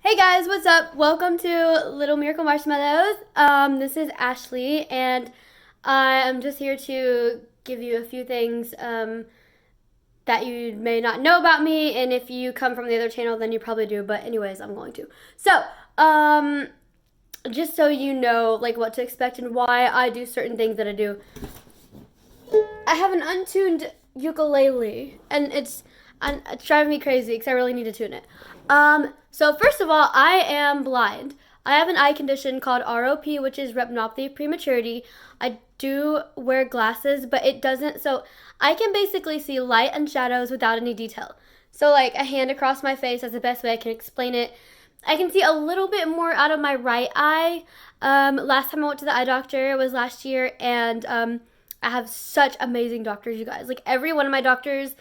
Hey guys, what's up? Welcome to Little Miracle Marshmallows. This is Ashley, and I am just here to give you a few things that you may not know about me, and if you come from the other channel, then you probably do. But anyways, I'm going to. So, just so you know, like what to expect and why I do certain things that I do. I have an untuned ukulele, and it's driving me crazy because I really need to tune it. So first of all, I am blind. I have an eye condition called ROP, which is retinopathy of prematurity. I do wear glasses, but it doesn't. So I can basically see light and shadows without any detail. So like a hand across my face, that's the best way I can explain it. I can see a little bit more out of my right eye. Last time I went to the eye doctor was last year, and I have such amazing doctors, you guys. Like every one of my doctors,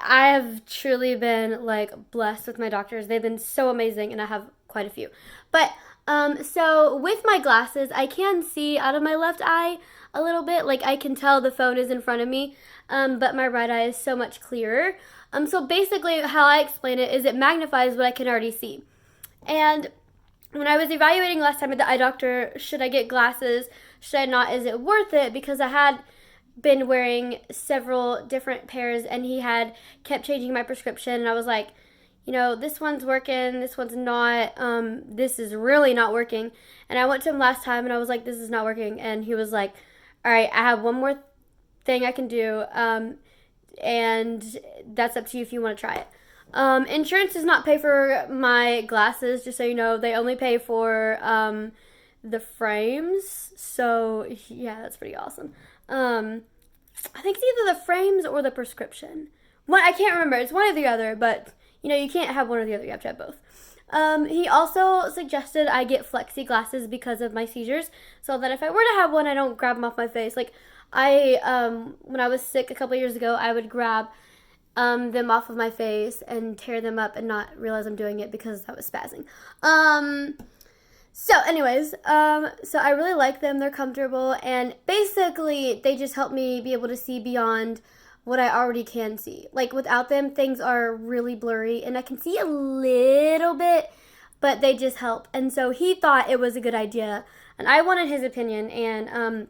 I have truly been like blessed with my doctors. They've been so amazing, and I have quite a few. But so with my glasses, I can see out of my left eye a little bit. Like I can tell the phone is in front of me, but my right eye is so much clearer. So basically, how I explain it is it magnifies what I can already see. And when I was evaluating last time at the eye doctor, should I get glasses? Should I not? Is it worth it? Because I had been wearing several different pairs, and he had kept changing my prescription, and I was like, this one's working, this one's not, this is really not working. And I went to him last time, and I was like, this is not working, and he was like, all right, I have one more thing I can do, and that's up to you if you want to try it. Insurance does not pay for my glasses, just so you know. They only pay for the frames. So yeah, that's pretty awesome. I think it's either the frames or the prescription. One, I can't remember. It's one or the other, but you can't have one or the other. You have to have both. He also suggested I get flexi glasses because of my seizures, so that if I were to have one, I don't grab them off my face. Like when I was sick a couple years ago, I would grab them off of my face and tear them up and not realize I'm doing it because I was spazzing. So anyways, so I really like them. They're comfortable, and basically they just help me be able to see beyond what I already can see. Like without them, things are really blurry, and I can see a little bit, but they just help. And so he thought it was a good idea, and I wanted his opinion, and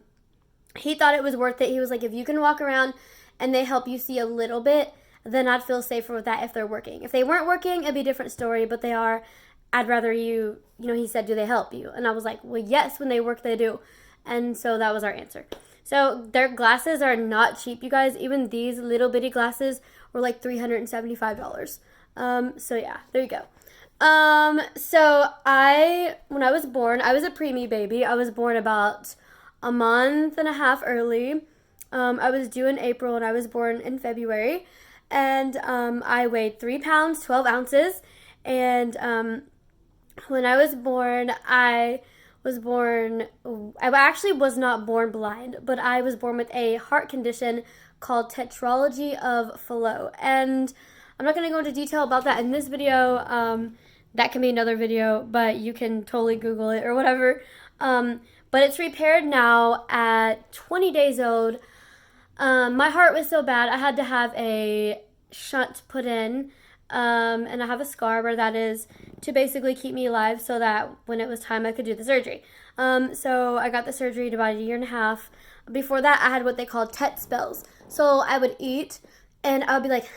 he thought it was worth it. He was like, if you can walk around and they help you see a little bit, then I'd feel safer with that if they're working. If they weren't working, it'd be a different story, but they are. I'd rather he said, do they help you? And I was like, well, yes, when they work, they do. And so that was our answer. So their glasses are not cheap, you guys. Even these little bitty glasses were like $375. So yeah, there you go. So when I was born, I was a preemie baby. I was born about a month and a half early. I was due in April, and I was born in February. And I weighed 3 pounds, 12 ounces. And when I was born, I actually was not born blind, but I was born with a heart condition called tetralogy of Fallot. And I'm not going to go into detail about that in this video. That can be another video, but you can totally Google it or whatever. But it's repaired now at 20 days old. My heart was so bad, I had to have a shunt put in. And I have a scar where that is to basically keep me alive so that when it was time I could do the surgery. So I got the surgery in about a year and a half. Before that, I had what they call TET spells. So I would eat, and I would be like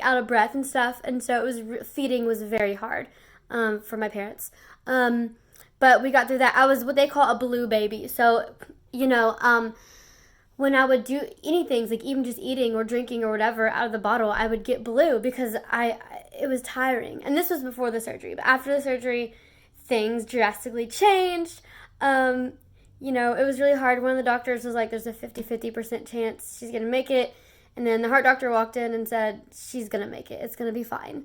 out of breath and stuff. And so feeding was very hard for my parents. But we got through that. I was what they call a blue baby. So, when I would do anything, like even just eating or drinking or whatever out of the bottle, I would get blue because it was tiring. And this was before the surgery. But after the surgery, things drastically changed. It was really hard. One of the doctors was like, there's a 50% chance she's going to make it. And then the heart doctor walked in and said, she's going to make it. It's going to be fine.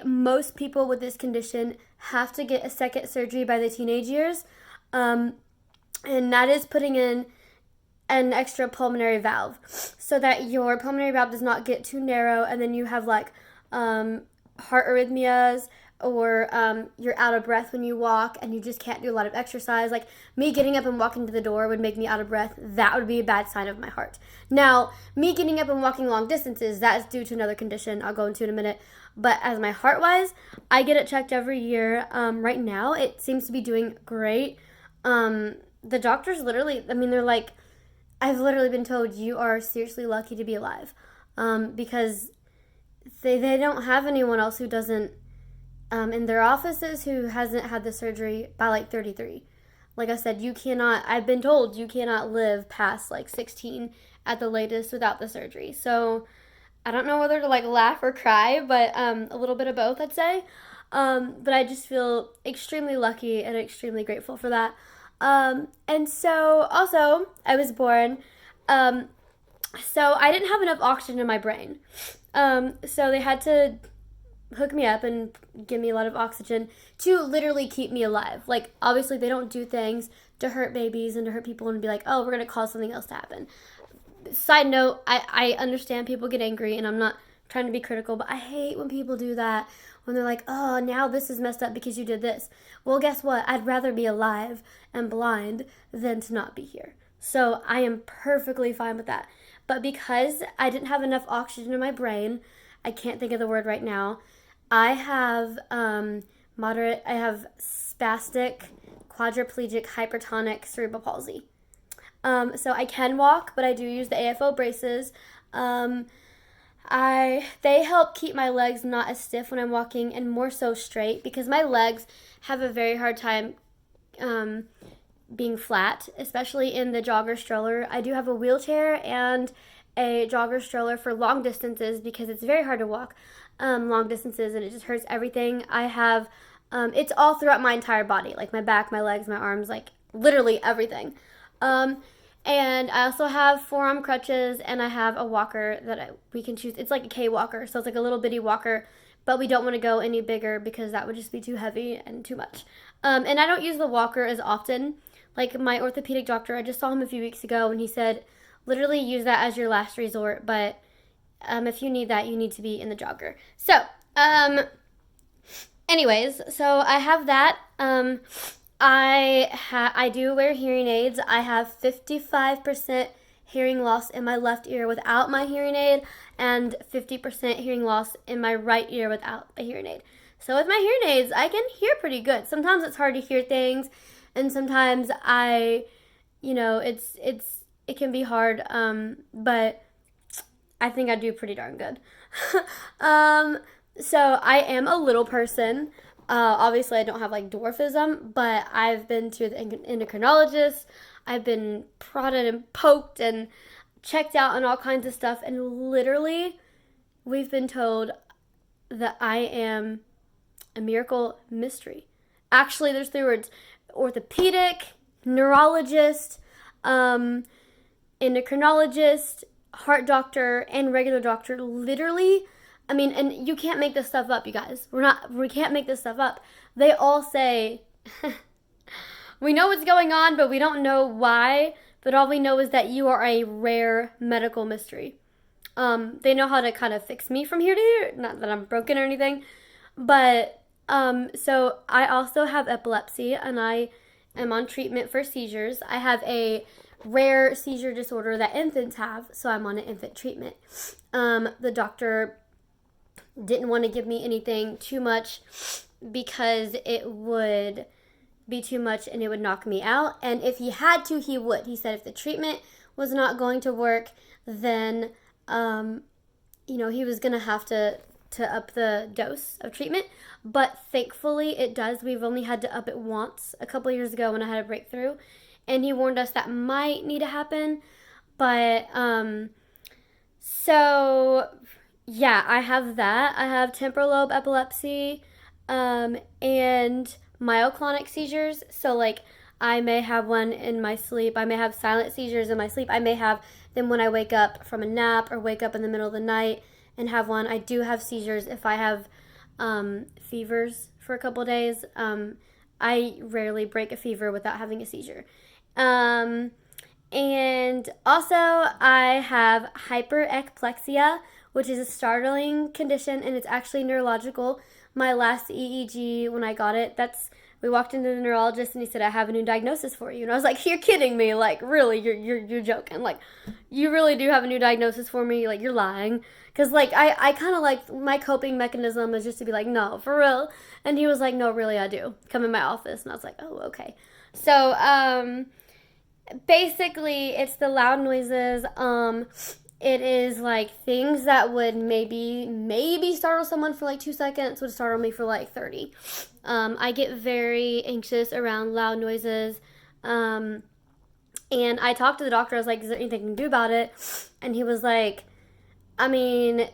Most people with this condition have to get a second surgery by the teenage years. And that is putting in an extra pulmonary valve so that your pulmonary valve does not get too narrow, and then you have heart arrhythmias or you're out of breath when you walk and you just can't do a lot of exercise. Like me getting up and walking to the door would make me out of breath. That would be a bad sign of my heart. Now, me getting up and walking long distances, that is due to another condition I'll go into in a minute. But as my heart wise, I get it checked every year. Right now, it seems to be doing great. The doctors literally, I mean, they're like, I've literally been told you are seriously lucky to be alive, because they don't have anyone else who doesn't, in their offices, who hasn't had the surgery by like 33. Like I said, you cannot, I've been told you cannot live past like 16 at the latest without the surgery. So I don't know whether to like laugh or cry, but a little bit of both, I'd say. But I just feel extremely lucky and extremely grateful for that. And so also I was born, so I didn't have enough oxygen in my brain. So they had to hook me up and give me a lot of oxygen to literally keep me alive. Like, obviously they don't do things to hurt babies and to hurt people and be like, oh, we're going to cause something else to happen. Side note, I understand people get angry, and I'm not trying to be critical, but I hate when people do that, when they're like, oh, now this is messed up because you did this. Well, guess what? I'd rather be alive and blind than to not be here. So I am perfectly fine with that. But because I didn't have enough oxygen in my brain, I can't think of the word right now, I have I have spastic quadriplegic hypertonic cerebral palsy. So I can walk, but I do use the AFO braces. They help keep my legs not as stiff when I'm walking and more so straight, because my legs have a very hard time being flat, especially in the jogger stroller. I do have a wheelchair and a jogger stroller for long distances because it's very hard to walk long distances, and it just hurts everything. I have it's all throughout my entire body, like my back, my legs, my arms, like literally everything. And I also have forearm crutches, and I have a walker that we can choose. It's like a K walker, so it's like a little bitty walker, but we don't want to go any bigger because that would just be too heavy and too much. And I don't use the walker as often. Like my orthopedic doctor, I just saw him a few weeks ago, and he said, literally use that as your last resort, but if you need that, you need to be in the jogger. So, anyways, so I have that. I do wear hearing aids. I have 55% hearing loss in my left ear without my hearing aid, and 50% hearing loss in my right ear without a hearing aid. So with my hearing aids, I can hear pretty good. Sometimes it's hard to hear things, and sometimes it can be hard, but I think I do pretty darn good. So I am a little person. Obviously, I don't have like dwarfism, but I've been to the endocrinologist. I've been prodded and poked and checked out and all kinds of stuff. And literally, we've been told that I am a miracle mystery. Actually, there's 3 words: orthopedic, neurologist, endocrinologist, heart doctor, and regular doctor. Literally, I mean, and you can't make this stuff up, you guys. We can't make this stuff up. They all say, we know what's going on, but we don't know why. But all we know is that you are a rare medical mystery. They know how to kind of fix me from here to here. Not that I'm broken or anything. But, so I also have epilepsy, and I am on treatment for seizures. I have a rare seizure disorder that infants have, so I'm on an infant treatment. The doctor didn't want to give me anything too much because it would be too much and it would knock me out. And if he had to, he would. He said if the treatment was not going to work, then, he was going to have to up the dose of treatment. But thankfully it does. We've only had to up it once a couple of years ago when I had a breakthrough. And he warned us that might need to happen. But, so yeah, I have that. I have temporal lobe epilepsy, and myoclonic seizures. So like I may have one in my sleep. I may have silent seizures in my sleep. I may have them when I wake up from a nap or wake up in the middle of the night and have one. I do have seizures if I have fevers for a couple of days. I rarely break a fever without having a seizure. And also I have hyperekplexia, which is a startling condition, and it's actually neurological. my last EEG when I got it, we walked into the neurologist and he said, I have a new diagnosis for you. And I was like, you're kidding me. Like, really, you're joking. Like, you really do have a new diagnosis for me. Like, you're lying. Because, like, I kind of like, my coping mechanism is just to be like, no, for real. And he was like, no, really, I do. Come in my office. And I was like, oh, okay. So, basically, it's the loud noises. It is like things that would maybe startle someone for like 2 seconds would startle me for like 30. I get very anxious around loud noises. And I talked to the doctor. I was like, is there anything I can do about it? And he was like, I mean,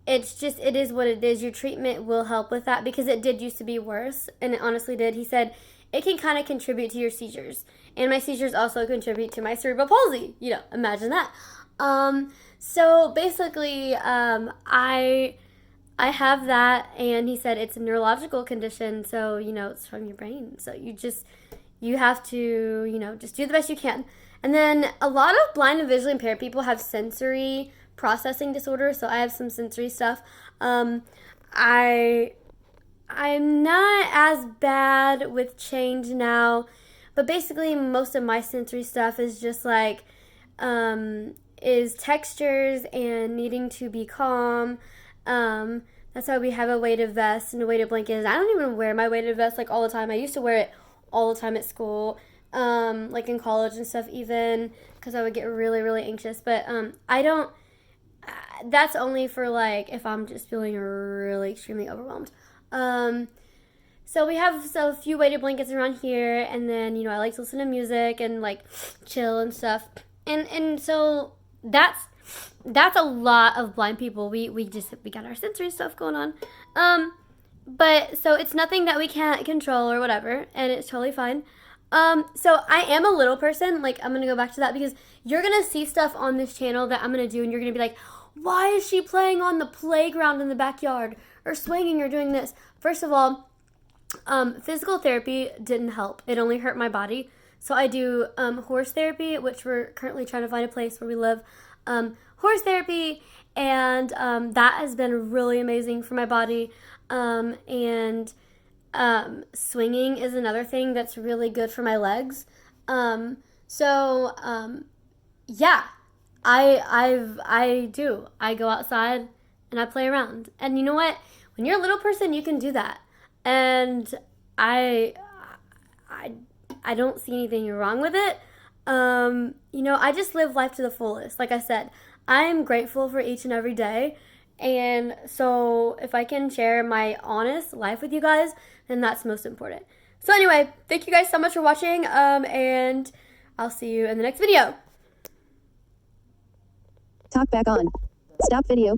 it is what it is. Your treatment will help with that, because it did used to be worse. And it honestly did. He said, it can kind of contribute to your seizures. And my seizures also contribute to my cerebral palsy. Imagine that. So basically, I have that, and he said it's a neurological condition, so, it's from your brain. So you have to, just do the best you can. And then a lot of blind and visually impaired people have sensory processing disorder, so I have some sensory stuff. I'm not as bad with change now, but basically most of my sensory stuff is just like, is textures and needing to be calm. That's why we have a weighted vest and a weighted blanket. I don't even wear my weighted vest like all the time. I used to wear it all the time at school, like in college and stuff even, because I would get really, really anxious. But I don't, that's only for like if I'm just feeling really extremely overwhelmed. So we have a few weighted blankets around here, and then, I like to listen to music and like chill and stuff. And so that's a lot of blind people. We got our sensory stuff going on. But so it's nothing that we can't control or whatever, and it's totally fine. So I am a little person. Like, I'm gonna go back to that, because you're gonna see stuff on this channel that I'm gonna do, and you're gonna be like, why is she playing on the playground in the backyard or swinging or doing this? First of all, physical therapy didn't help. It only hurt my body. So I do horse therapy, which we're currently trying to find a place where we live. Horse therapy, and that has been really amazing for my body. And swinging is another thing that's really good for my legs. Yeah, I do. I go outside and I play around. And you know what? When you're a little person, you can do that. And I don't see anything wrong with it. I just live life to the fullest. Like I said, I am grateful for each and every day. And so if I can share my honest life with you guys, then that's most important. So anyway, thank you guys so much for watching. And I'll see you in the next video. Talk back on. Stop video.